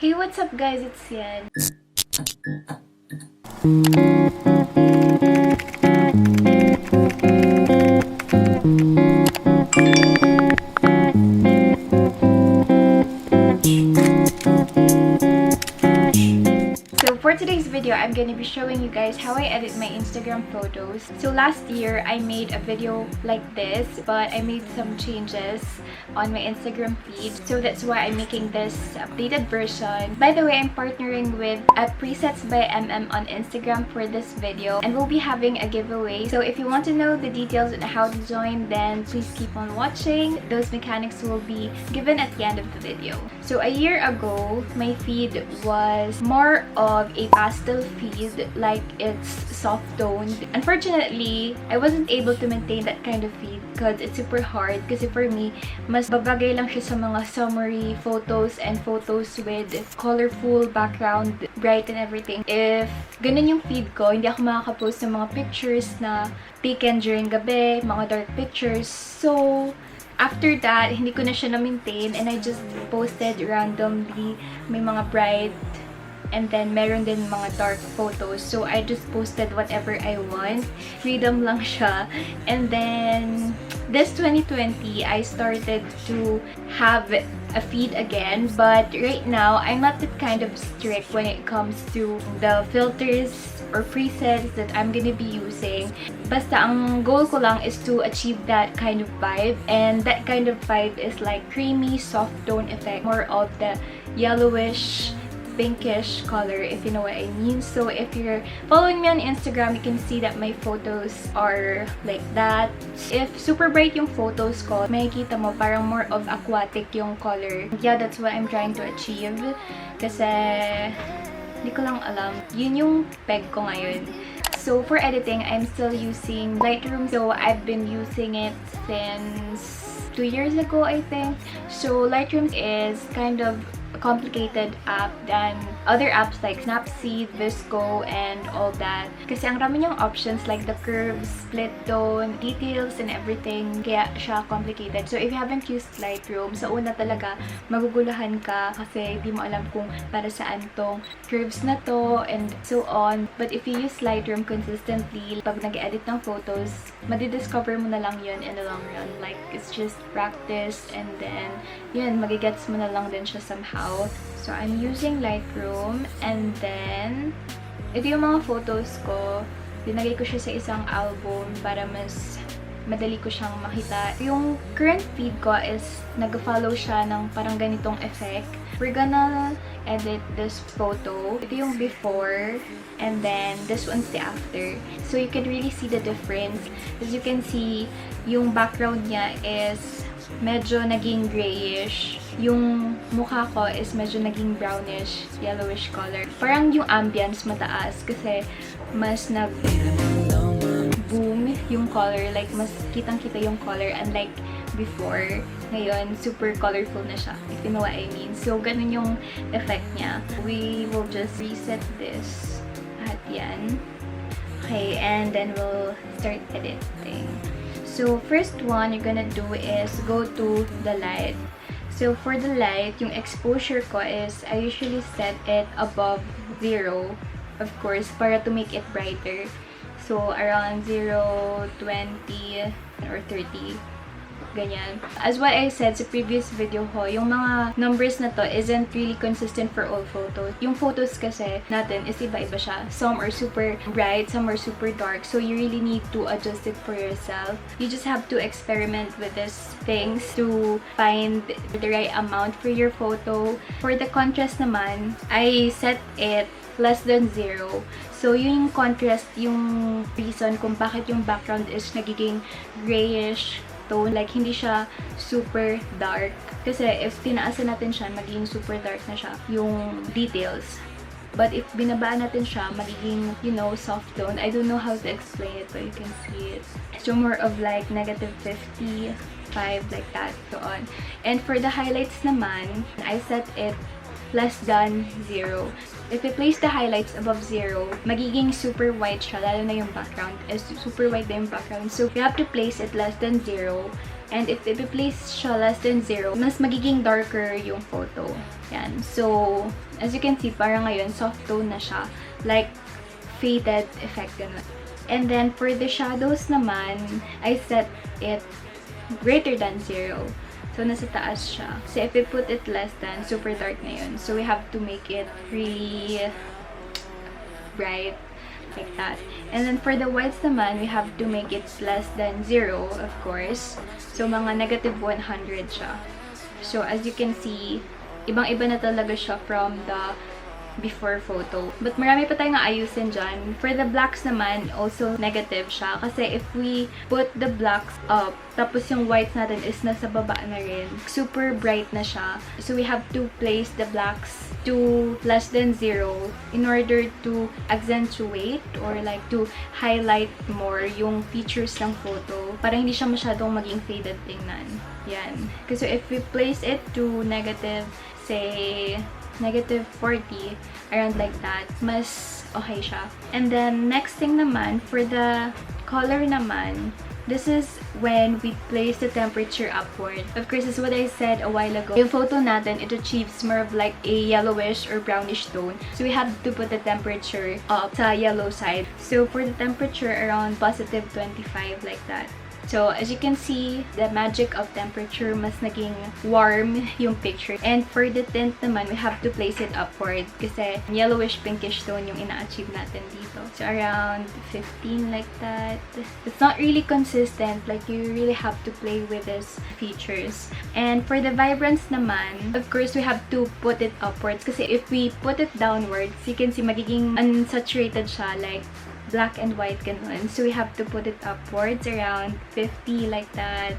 Hey, what's up guys? It's Yan. So for today's video, I'm gonna be showing you guys how I edit my Instagram photos. So last year, I made a video like this, but I made some changes on my Instagram feed. So that's why I'm making this updated version. By the way, I'm partnering with Presets by on Instagram for this video. And we'll be having a giveaway. So if you want to know the details on how to join, then please keep on watching. Those mechanics will be given at the end of the video. So a year ago, my feed was more of a pastel feed, like it's soft toned. Unfortunately, I wasn't able to maintain that kind of feed because it's super hard. Kasi for me, mas babagay lang siya sa mga summary photos and photos with colorful background, bright and everything. If ganun yung feed ko, hindi ako makaka-post ng mga pictures na taken during gabi, mga dark pictures. So after that, hindi ko na siya na-maintain and I just posted randomly. May mga bright and then meron din mga dark photos. So I just posted whatever I want. Freedom lang siya. And then this 2020, I started to have a feed again. But right now, I'm not that kind of strict when it comes to the filters or presets that I'm gonna be using. Basta ang goal ko lang is to achieve that kind of vibe. And that kind of vibe is like creamy, soft tone effect. More of the yellowish, pinkish color, if you know what I mean. So if you're following me on Instagram, you can see that my photos are like that. If super bright yung photos ko, makikita mo parang more of aquatic yung color. Yeah, that's what I'm trying to achieve. Kasi hindi ko lang alam. Yun yung peg ko ngayon. So for editing, I'm still using Lightroom. So I've been using it since 2 years ago, I think. So Lightroom is kind of complicated app than other apps like Snapseed, Visco, and all that. Kasi ang rami niyang options like the curves, split tone, details, and everything. Kaya siya complicated. So if you haven't used Lightroom, sa una talaga maguguluhan ka kasi di mo alam kung para saan tong curves na to and so on. But if you use Lightroom consistently, pag nag-edit ng photos, madidiscover mo na lang yun in the long run. Like, it's just practice and then, yun, magigets mo na lang din siya somehow. So, I'm using Lightroom and then, ito yung mga photos ko. Dinagay ko siya sa isang album para mas madali ko siyang makita. Yung current feed ko is nag-follow siya ng parang ganitong effect. We're gonna edit this photo. Ito yung before and then this one's the after. So you can really see the difference. As you can see, yung background niya is medyo naging grayish. Yung mukha ko is medyo naging brownish, yellowish color. Parang yung ambience mataas kasi mas nag-boom yung color. Like, mas kitang-kita yung color unlike before. Ngayon, super colorful na siya, if you know what I mean. So, ganun yung effect niya. We will just reset this. At yan. Okay, and then we'll start editing. So, first one you're gonna do is go to the light. So, for the light, yung exposure ko is, I usually set it above 0, of course, para to make it brighter. So, around 0, 20, or 30. Ganyan. As what I said sa previous video ko, yung mga numbers na to isn't really consistent for all photos. Yung photos kasi natin is iba-iba siya. Some are super bright, some are super dark. So you really need to adjust it for yourself. You just have to experiment with these things to find the right amount for your photo. For the contrast naman, I set it less than 0. So, yun yung contrast, yung reason kung bakit yung background is nagiging grayish tone, like hindi siya super dark. Kasi if tinaasan natin siya, magiging super dark na siya, yung details. But if binabaan natin siya, magiging, you know, soft tone. I don't know how to explain it, but you can see it. So more of like negative 55, like that, so on. And for the highlights naman, I set it less than 0. If you place the highlights above 0, magiging super white siya, lalo na yung background. Super white na yung background. So, you have to place it less than 0. And if i-place siya less than 0, mas magiging darker yung photo. Yan. So, as you can see, parang ngayon, soft tone na siya. Like, faded effect ganun. And then, for the shadows naman, I set it greater than 0. So, nasa taas siya. So, if we put it less than, super dark na yun. So, we have to make it really bright, like that. And then, for the whites naman, we have to make it less than 0, of course. So, mga negative 100 siya. So, as you can see, ibang-iba na talaga siya from the before photo. But marami pa tayong ayusin dyan. For the blacks naman, also negative siya. Kasi if we put the blacks up, tapos yung whites natin is nasa baba na rin, super bright na siya. So we have to place the blacks to less than 0 in order to accentuate or like to highlight more yung features ng photo para hindi siya masyadong maging faded tingnan. Yan. Kasi if we place it to negative, say, negative 40, around like that, mas okay siya. And then, next thing naman, for the color naman, this is when we place the temperature upward. Of course, as what I said a while ago, yung photo natin, it achieves more of like a yellowish or brownish tone. So, we have to put the temperature up sa yellow side. So, for the temperature, around positive 25, like that. So, as you can see, the magic of temperature, mas naging warm yung picture. And for the tint naman, we have to place it upward kasi yellowish pinkish tone yung ina-achieve natin dito. So, around 15 like that. It's not really consistent. Like, you really have to play with these features. And for the vibrance naman, of course, we have to put it upwards kasi if we put it downwards, you can see magiging unsaturated siya, like black and white ganun. So, we have to put it upwards around 50 like that.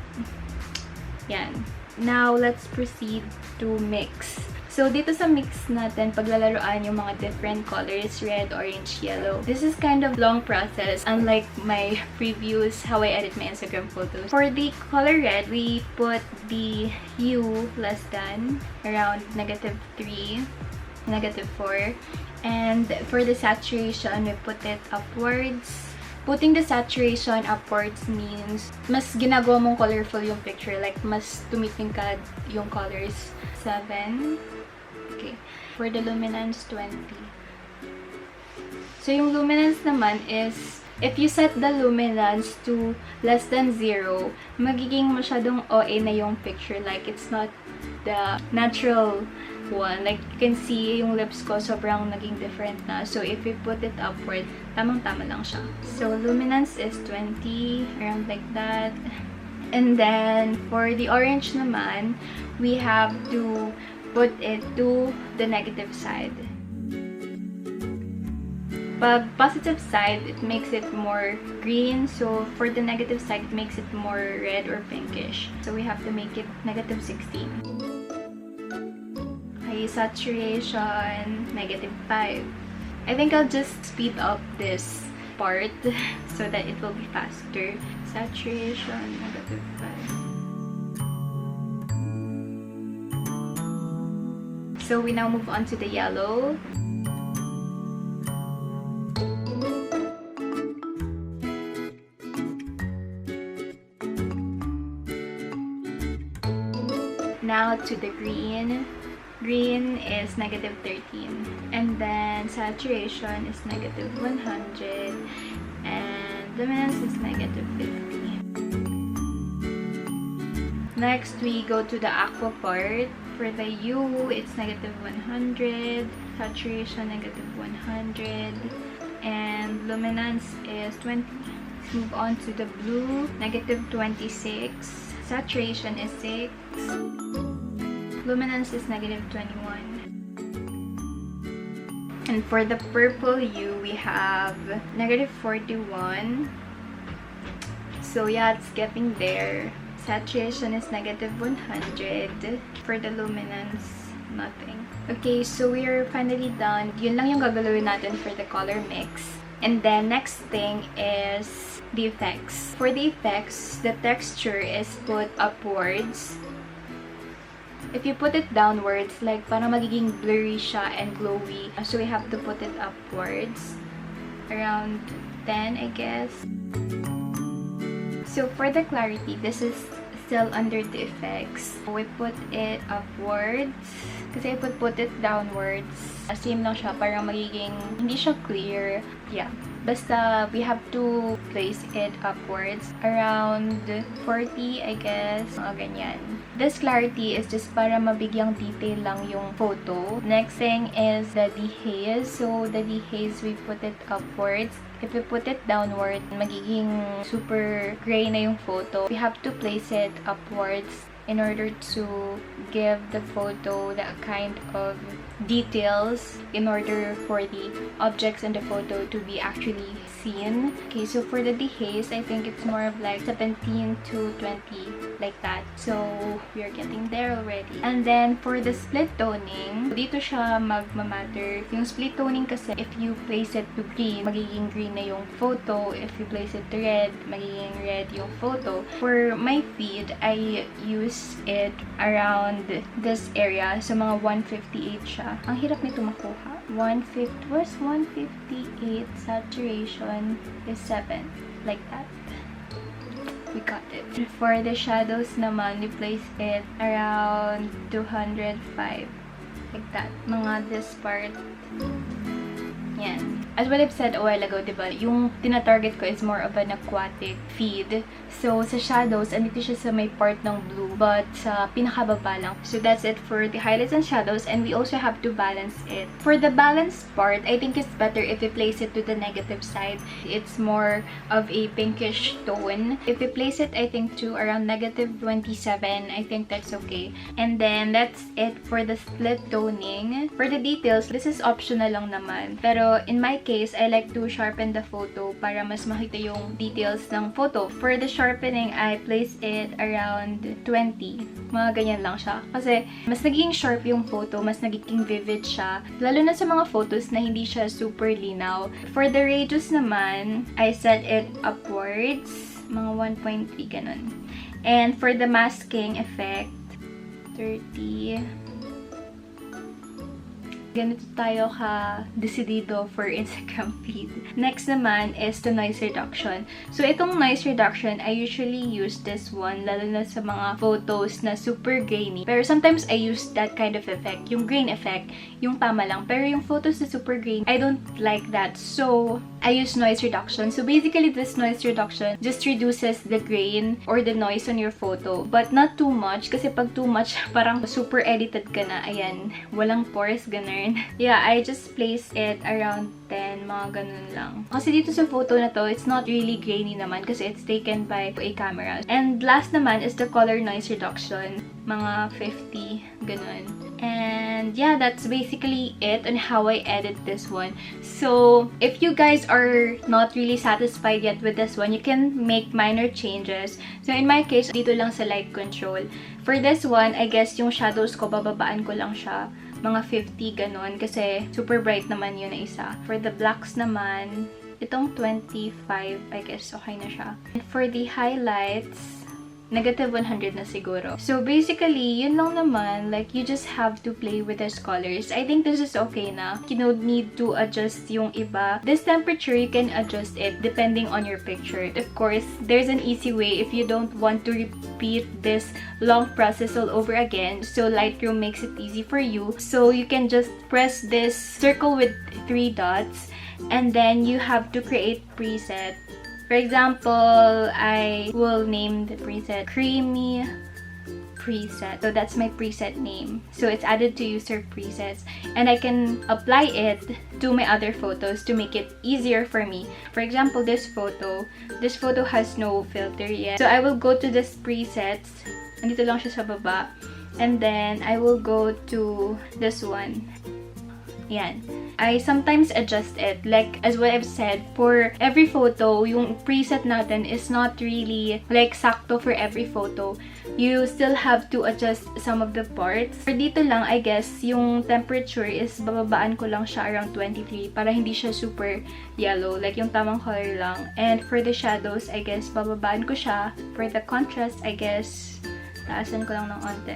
Yan. Now, let's proceed to mix. So, dito sa mix natin, paglalaruan yung mga different colors, red, orange, yellow. This is kind of long process, unlike my previous how I edit my Instagram photos. For the color red, we put the hue less than, around negative 3, negative 4. And for the saturation, we put it upwards. Putting the saturation upwards means mas ginagawa mong colorful yung picture. Like, mas tumitingkad yung colors. 7. Okay. For the luminance, 20. So, yung luminance naman is, if you set the luminance to less than 0, magiging masyadong OA na yung picture. Like, it's not the natural one. Like, you can see yung lips ko sobrang naging different na. So, if we put it upward, tamang-tama lang siya. So, luminance is 20, around like that. And then, for the orange naman, we have to put it to the negative side. Pag positive side, it makes it more green. So, for the negative side, it makes it more red or pinkish. So, we have to make it negative 16. Saturation, negative 5. I think I'll just speed up this part so that it will be faster. Saturation, negative 5. So we now move on to the yellow. Now to the green. Green is negative 13. And then saturation is negative 100. And luminance is negative 50. Next, we go to the aqua part. For the hue, it's negative 100. Saturation, negative 100. And luminance is 20. Let's move on to the blue. Negative 26. Saturation is 6. Luminance is negative 21. And for the purple hue, we have negative 41. So yeah, it's getting there. Saturation is negative 100. For the luminance, nothing. Okay, so we are finally done. Yun lang yung gagalawin natin for the color mix. And then next thing is the effects. For the effects, the texture is put upwards. If you put it downwards, like, parang magiging blurry siya and glowy. So, we have to put it upwards. Around 10, I guess. So, for the clarity, this is still under the effects. We put it upwards. Kasi I put it downwards. Same lang siya. Parang magiging, hindi siya clear. Yeah. Basta, we have to place it upwards. Around 40, I guess. Mga ganyan. This clarity is just para mabigyang detail lang yung photo. Next thing is the dehaze. So, the dehaze, we put it upwards. If we put it downward, magiging super gray na yung photo. We have to place it upwards in order to give the photo that kind of details in order for the objects in the photo to be actually seen. Okay, so for the dehaze, I think it's more of like 17 to 20, like that. So, we are getting there already. And then, for the split toning, dito siya magmamatter. Yung split toning kasi, if you place it to green, magiging green na yung photo. If you place it to red, magiging red yung photo. For my feed, I use it around this area. So, mga 158 siya. Ang hirap nito makuha. 150, where's 158? Saturation is 7. Like that. We got it. For the shadows naman, we place it around 205. Like that. Mga this part. Yan. As what I've said a while ago, diba, yung tina-target ko is more of an aquatic feed. So, sa shadows, andito siya sa may part ng blue, but sa pinakababa lang. So, that's it for the highlights and shadows, and we also have to balance it. For the balance part, I think it's better if we place it to the negative side. It's more of a pinkish tone. If we place it, I think, to around negative 27, I think that's okay. And then, that's it for the split toning. For the details, this is optional lang naman. Pero, in my case, I like to sharpen the photo para mas makita yung details ng photo. For the sharpening, I place it around 20. Mga ganyan lang siya. Kasi, mas naging sharp yung photo, mas naging vivid siya. Lalo na sa mga photos na hindi siya super linaw. For the radius naman, I set it upwards. Mga 1.3, ganun. And for the masking effect, 30. Ganito tayo ka-decidido for Instagram feed. Next naman is the noise reduction. So, itong noise reduction, I usually use this one, lalo na sa mga photos na super grainy. Pero sometimes I use that kind of effect. Yung grain effect, yung tama lang. Pero yung photos na super grainy, I don't like that. So, I use noise reduction. So, basically, this noise reduction just reduces the grain or the noise on your photo. But not too much. Kasi pag too much, parang super edited ka na. Ayan, walang pores, ganun. Yeah, I just place it around 10, mga ganun lang. Kasi dito sa photo na to, it's not really grainy naman kasi it's taken by a camera. And last naman is the color noise reduction. Mga 50, ganun. And yeah, that's basically it on how I edit this one. So, if you guys are not really satisfied yet with this one, you can make minor changes. So, in my case, dito lang sa light control. For this one, I guess yung shadows ko, bababaan ko lang siya. Mga 50, ganun. Kasi super bright naman yun na isa. For the blacks naman, itong 25, I guess, okay na siya. And for the highlights, negative 100 na siguro. So, basically, yun lang naman. Like, you just have to play with those colors. I think this is okay na. You don't need to adjust yung iba. This temperature, you can adjust it depending on your picture. Of course, there's an easy way if you don't want to repeat this long process all over again. So, Lightroom makes it easy for you. So, you can just press this circle with 3 dots. And then, you have to create preset. For example, I will name the preset Creamy Preset. So that's my preset name. So it's added to user presets. And I can apply it to my other photos to make it easier for me. For example, this photo has no filter yet. So I will go to this presets. Andito lang siya sa baba. And then I will go to this one. Yan. I sometimes adjust it. Like, as what I've said, for every photo, yung preset natin is not really, like, sakto for every photo. You still have to adjust some of the parts. For dito lang, I guess, yung temperature is bababaan ko lang siya around 23 para hindi siya super yellow. Like, yung tamang color lang. And for the shadows, I guess, bababaan ko siya. For the contrast, I guess, taasan ko lang ng onte.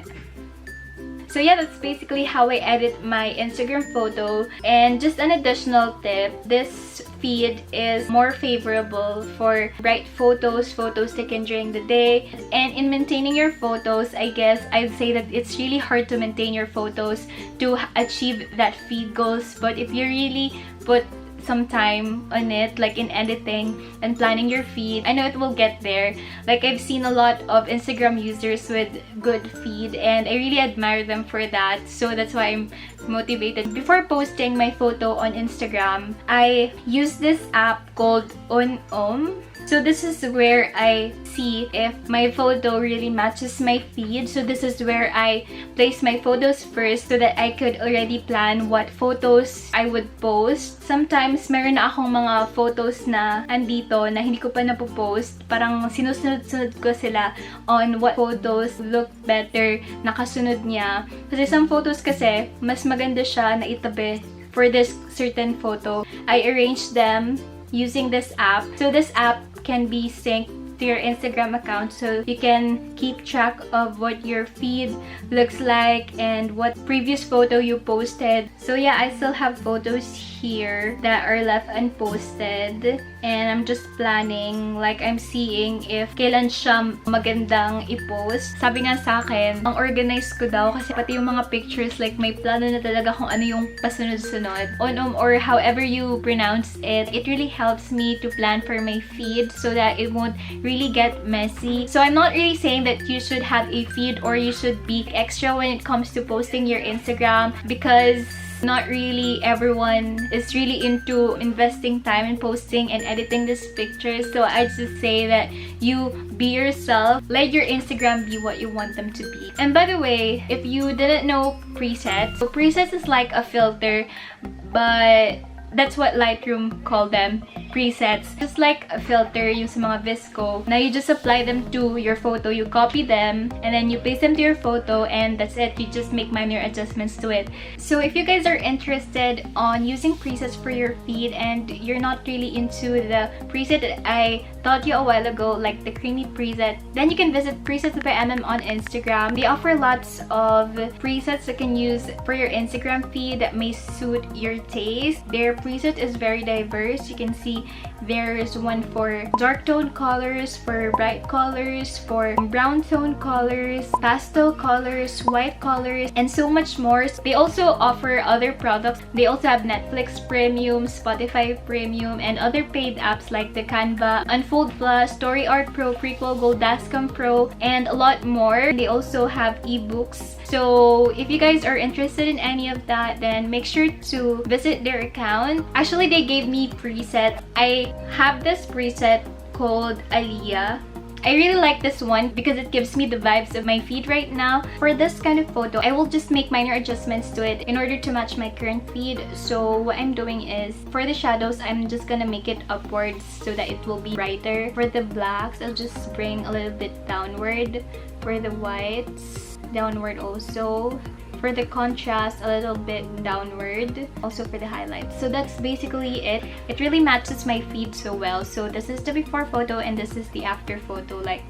So yeah, that's basically how I edit my Instagram photo. And just an additional tip, this feed is more favorable for bright photos, photos taken during the day. And in maintaining your photos, I guess I'd say that it's really hard to maintain your photos to achieve that feed goals. But if you really put some time on it, like in editing and planning your feed, I know it will get there. Like, I've seen a lot of Instagram users with good feed and I really admire them for that. So that's why I'm motivated. Before posting my photo on Instagram, I use this app called Unom. So this is where I see if my photo really matches my feed. So this is where I place my photos first so that I could already plan what photos I would post. Sometimes meron na akong mga photos na andito na hindi ko pa napopost. Parang sinusunod-sunod ko sila on what photos look better nakasunod niya. Kasi some photos kasi mas maganda siya na itabi for this certain photo. I arrange them using this app. So this app can be synced to your Instagram account, so you can keep track of what your feed looks like and what previous photo you posted. So yeah, I still have photos here that are left unposted and I'm just planning, like I'm seeing if kailan siya magandang i-post. Sabi nga sa akin, ang organize ko daw kasi pati yung mga pictures, like may plano na talaga kung ano yung pasunod-sunod. Or however you pronounce it, it really helps me to plan for my feed so that it won't really get messy. So I'm not really saying that you should have a feed or you should be extra when it comes to posting your Instagram, because not really everyone is really into investing time in posting and editing these pictures. So I just say that you be yourself. Let your Instagram be what you want them to be. And by the way, if you didn't know presets, so presets is like a filter, but that's what Lightroom called them, presets. Just like a filter yung sa mga visco. Now you just apply them to your photo, you copy them, and then you paste them to your photo, and that's it. You just make minor adjustments to it. So if you guys are interested on using presets for your feed and you're not really into the preset that I taught you a while ago, like the creamy preset, then you can visit Presets by MM on Instagram. They offer lots of presets you can use for your Instagram feed that may suit your taste. Their preset is very diverse. You can see there's one for dark tone colors, for bright colors, for brown tone colors, pastel colors, white colors, and so much more. They also offer other products. They also have Netflix Premium, Spotify Premium, and other paid apps like the Canva, Unfold Plus, Story Art Pro, Prequel, Goldascam Pro, and a lot more. They also have ebooks. So if you guys are interested in any of that, then make sure to visit their account. Actually, they gave me preset. I have this preset called Aliyah. I really like this one because it gives me the vibes of my feed right now. For this kind of photo, I will just make minor adjustments to it in order to match my current feed. So what I'm doing is, for the shadows, I'm just gonna make it upwards so that it will be brighter. For the blacks, I'll just bring a little bit downward. For the whites, downward also. For the contrast, a little bit downward. Also for the highlights. So that's basically it. It really matches my feed so well. So this is the before photo and this is the after photo. Like,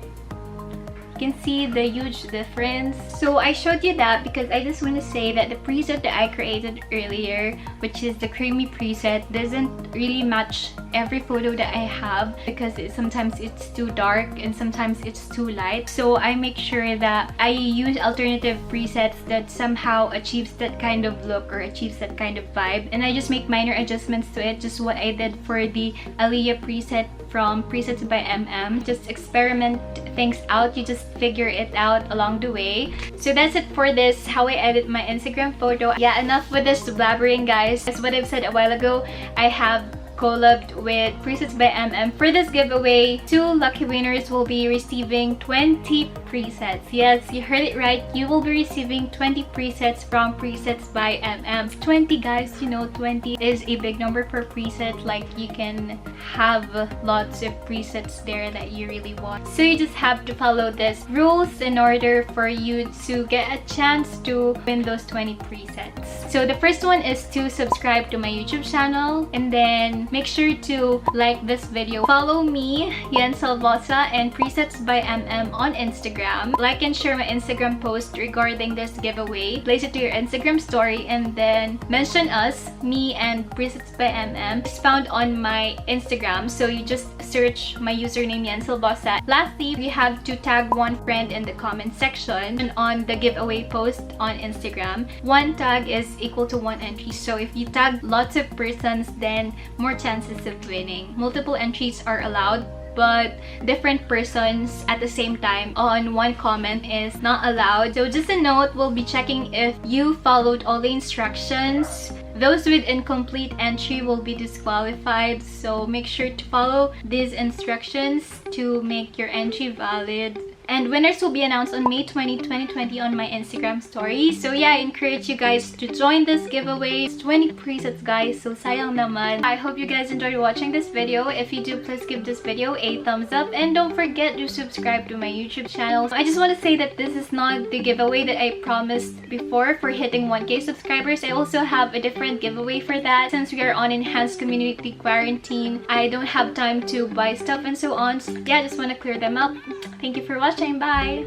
you can see the huge difference. So I showed you that because I just want to say that the preset that I created earlier, which is the creamy preset, doesn't really match every photo that I have because sometimes it's too dark and sometimes it's too light. So I make sure that I use alternative presets that somehow achieves that kind of look or achieves that kind of vibe, and I just make minor adjustments to it, just what I did for the Aliyah preset from Presets by MM. Just experiment things out. You just figure it out along the way. So that's it for this how I edit my Instagram photo. Yeah, enough with this blabbering, guys. As what I've said a while ago, I have collabed with Presets by MM. For this giveaway, 2 lucky winners will be receiving 20 presets. Yes, you heard it right. You will be receiving 20 presets from Presets by MM. 20, guys, you know 20 is a big number per preset. Like, you can have lots of presets there that you really want. So you just have to follow these rules in order for you to get a chance to win those 20 presets. So the first one is to subscribe to my YouTube channel, and then make sure to like this video. Follow me, Salvosa, and Presets by MM on Instagram. Like and share my Instagram post regarding this giveaway. Place it to your Instagram story and then mention us, me and Presets by MM. It's found on my Instagram, so you just search my username Salvosa. Lastly, we have to tag one friend in the comment section and on the giveaway post on Instagram. One tag is equal to one entry, so if you tag lots of persons, then more chances of winning. Multiple entries are allowed, but different persons at the same time on one comment is not allowed. So just a note, we'll be checking if you followed all the instructions. Those with incomplete entry will be disqualified, so make sure to follow these instructions to make your entry valid. And winners will be announced on May 20, 2020 on my Instagram story. So yeah, I encourage you guys to join this giveaway. It's 20 presets, guys, so sayang naman. I hope you guys enjoyed watching this video. If you do, please give this video a thumbs up and don't forget to subscribe to my YouTube channel. I just want to say that this is not the giveaway that I promised before for hitting 1K subscribers. I also have a different giveaway for that. Since we are on enhanced community quarantine, I don't have time to buy stuff and so on. So yeah, I just want to clear them up. Thank you for watching. Bye.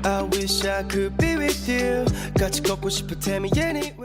I wish I could be with you. 같이 걷고 싶어. Tell me anyway.